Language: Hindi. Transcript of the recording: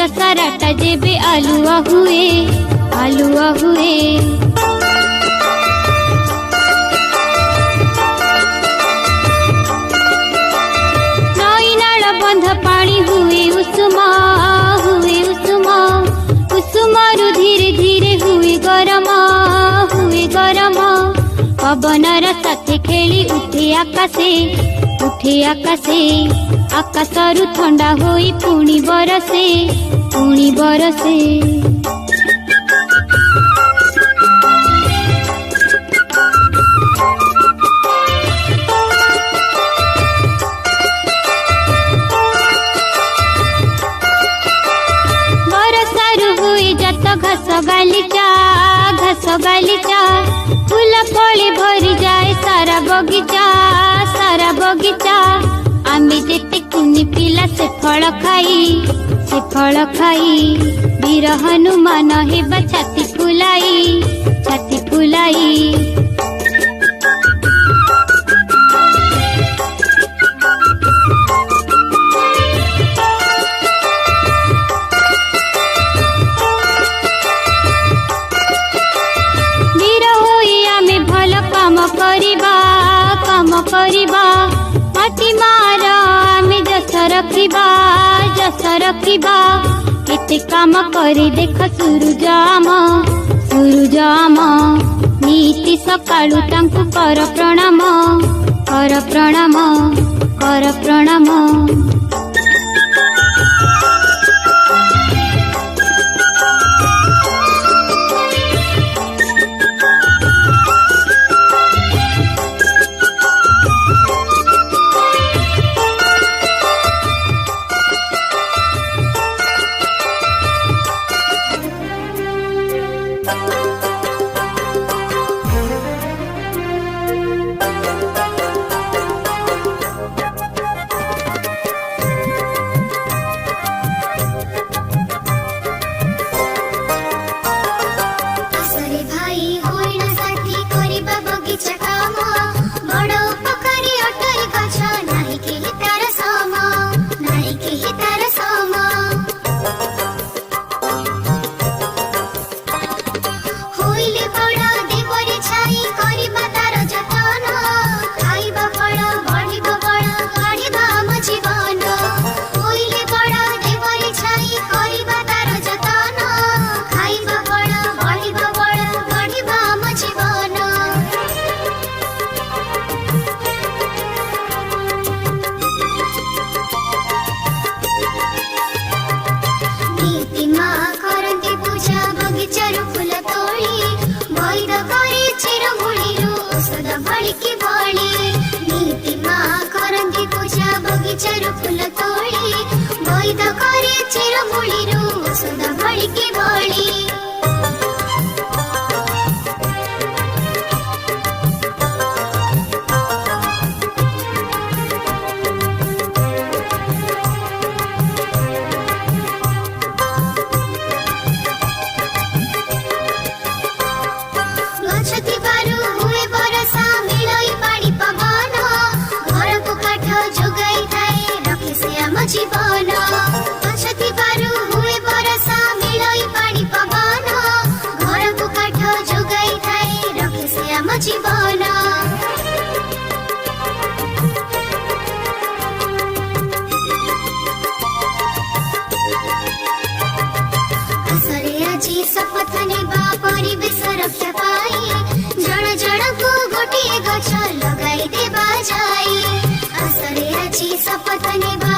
साराटा जेबे आलुआ हुए आलुआ हुए। नई नाल बंध पानी हुए उषुमा उषुमारू धीरे धीरे हुए गरम पवनर साथे खेली उठे आकाशे आकाशरू ठंडा होई पुणी बरसे बरसारू हुए जात घास गालीचा फूल फली भरी जाए सारा बगीचा आमे जेते कुनी पिला से फल खाई वीर हनुमान हेबा छाती फुलाई। काम करिबा माटी मारा आमे जस रखिबा केते काम करी देख सूरज आम नीति सकाळु तांकु कर प्रणाम। शपथ नेबा परिवेश रक्षा पाई जण जण को गोटे गछ लगाई देबा जाई। आसरे अछि शपथ नेबा